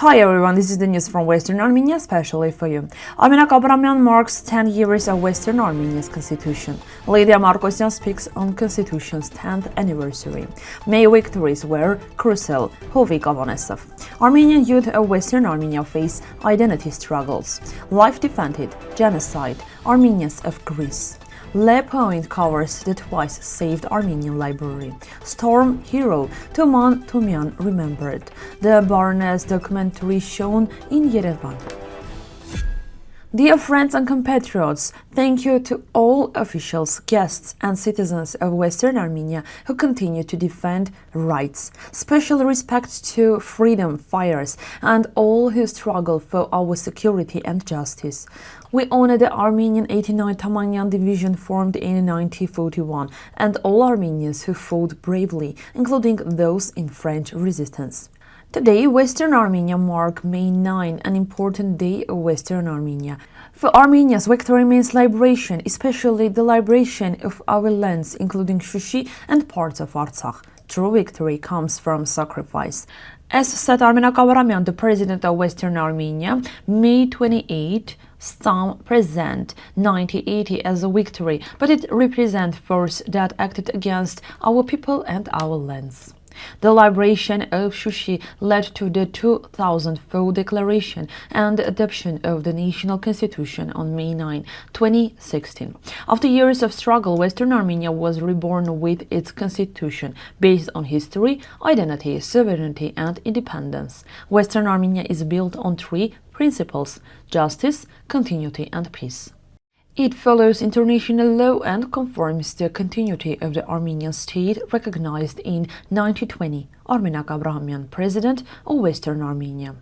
Hi everyone, this is the news from Western Armenia, especially for you. Aprahamian marks 10 years of Western Armenia's constitution. Lydia Margossian speaks on constitution's 10th anniversary. May victories were crucial. Hovik Avanesov. Armenian youth of Western Armenia face identity struggles. Life defended. Genocide. Armenians of Greece. Le Point covers the twice saved Armenian library. Storm hero Toumian remembered. The Baroness documentary shown in Yerevan. Dear friends and compatriots, thank you to all officials, guests and citizens of Western Armenia who continue to defend rights. Special respect to freedom fighters and all who struggle for our security and justice. We honor the Armenian 89th Touman Division formed in 1941 and all Armenians who fought bravely, including those in French resistance. Today, Western Armenia mark May 9, an important day of Western Armenia. For Armenians, victory means liberation, especially the liberation of our lands, including Shushi and parts of Artsakh. True victory comes from sacrifice. As said Aprahamian, the president of Western Armenia, May 28, some present 1980 as a victory, but it represents force that acted against our people and our lands. The liberation of Shushi led to the 2004 declaration and adoption of the national constitution on May 9, 2016. After years of struggle, Western Armenia was reborn with its constitution based on history, identity, sovereignty, and independence. Western Armenia is built on three principles: justice, continuity, and peace. It follows international law and conforms to the continuity of the Armenian state recognized in 1920, Armenag Aprahamian, president of Western Armenia.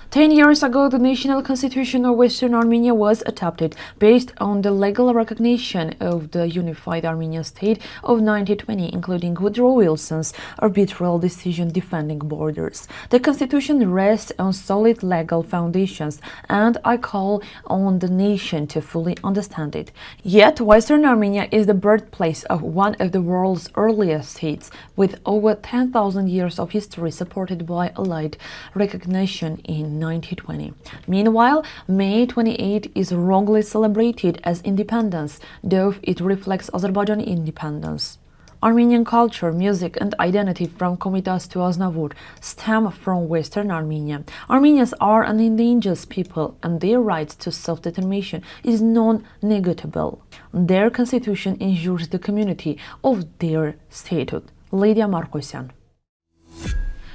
10 years ago, the national constitution of Western Armenia was adopted based on the legal recognition of the unified Armenian state of 1920, including Woodrow Wilson's arbitral decision defending borders. The constitution rests on solid legal foundations, and I call on the nation to fully understand it. Yet, Western Armenia is the birthplace of one of the world's earliest states, with over 10,000 years of history supported by Allied recognition in 1920. Meanwhile, May 28 is wrongly celebrated as independence, though it reflects Azerbaijani independence. Armenian culture, music, and identity from Komitas to Aznavour stem from Western Armenia. Armenians are an indigenous people, and their right to self-determination is non-negotiable. Their constitution ensures the community of their statehood. Lydia Margossian.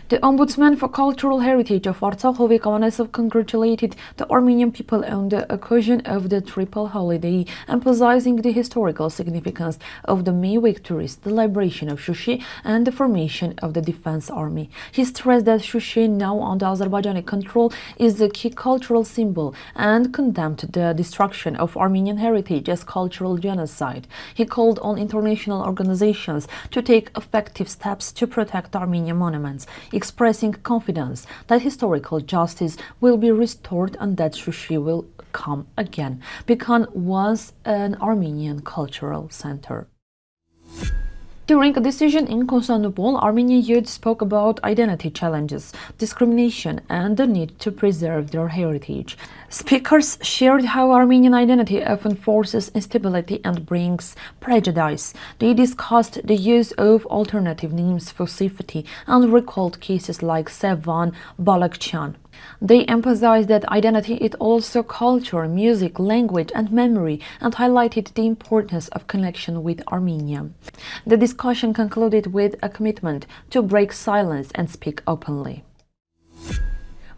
The Ombudsman for Cultural Heritage of Artsakh, Hovik, Avanesov, congratulated the Armenian people on the occasion of the triple holiday, emphasizing the historical significance of the May victories, the liberation of Shushi, and the formation of the Defense Army. He stressed that Shushi, now under Azerbaijani control, is the key cultural symbol and condemned the destruction of Armenian heritage as cultural genocide. He called on international organizations to take effective steps to protect Armenian monuments, expressing confidence that historical justice will be restored and that Shushi will come again, become once an Armenian cultural center. During a decision in Constantinople, Armenian youth spoke about identity challenges, discrimination, and the need to preserve their heritage. Speakers shared how Armenian identity often forces instability and brings prejudice. They discussed the use of alternative names for safety and recalled cases like Sevan Balakchan. They emphasized that identity is also culture, music, language, and memory, and highlighted the importance of connection with Armenia. The discussion concluded with a commitment to break silence and speak openly.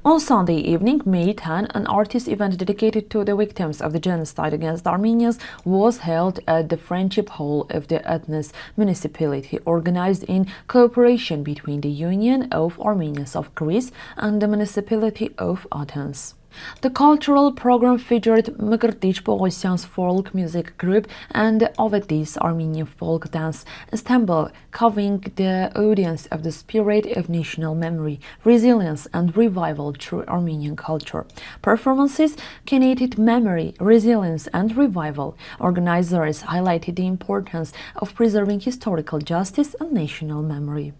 On Sunday evening, May 10, an artist event dedicated to the victims of the genocide against Armenians was held at the Friendship Hall of the Ethnos municipality, organized in cooperation between the Union of Armenians of Greece and the municipality of Athens. The cultural program featured Margossian's folk music group and Avanesov Armenian folk dance ensemble, covering the audience of the spirit of national memory, resilience, and revival through Armenian culture. Performances connected memory, resilience, and revival. Organizers highlighted the importance of preserving historical justice and national memory.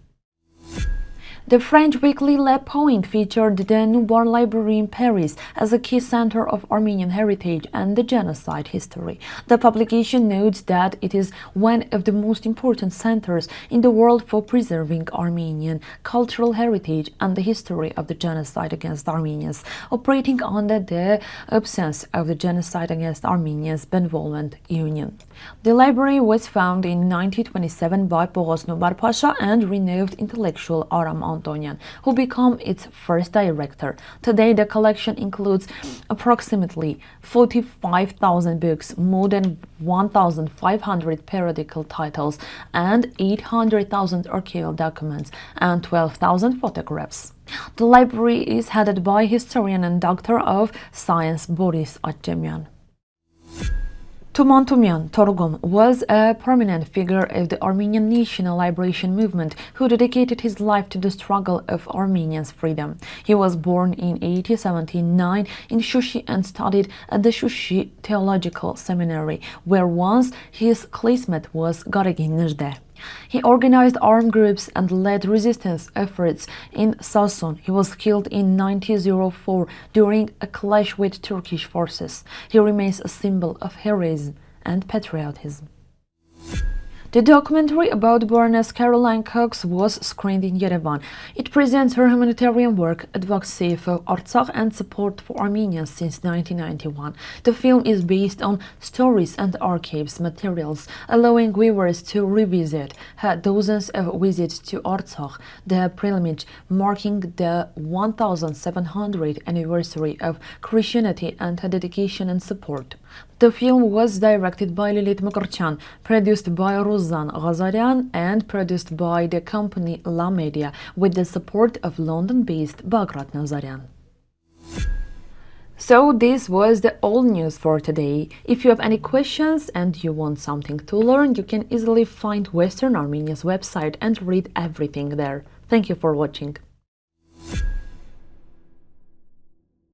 The French weekly Le Point featured the Newborn Library in Paris as a key center of Armenian heritage and the genocide history. The publication notes that it is one of the most important centers in the world for preserving Armenian cultural heritage and the history of the genocide against Armenians, operating under the Absence of the Genocide Against Armenians Benevolent Union. The library was founded in 1927 by Pogos Nubar Pasha and renowned intellectual Aram Antonian, who became its first director. Today, the collection includes approximately 45,000 books, more than 1,500 periodical titles, and 800,000 archival documents and 12,000 photographs. The library is headed by historian and doctor of science Boris Agatangeghos. Touman Torgum was a prominent figure of the Armenian national liberation movement who dedicated his life to the struggle of Armenians' freedom. He was born in 1879 in Shushi and studied at the Shushi Theological Seminary, where once his classmate was Agatangeghos. He organized armed groups and led resistance efforts in Sasun. He was killed in 1904 during a clash with Turkish forces. He remains a symbol of heroism and patriotism. The documentary about Baroness Caroline Cox was screened in Yerevan. It presents her humanitarian work, advocacy for Artsakh and support for Armenians since 1991. The film is based on stories and archives materials, allowing viewers to revisit her dozens of visits to Artsakh, the pilgrimage marking the 1700th anniversary of Christianity, and her dedication and support. The film was directed by Lilit Mukarchan, produced by Rozan Ghazarian, and produced by the company La Media with the support of London-based Bagrat Nazarian. So this was the all news for today. If you have any questions and you want something to learn, you can easily find Western Armenia's website and read everything there. Thank you for watching.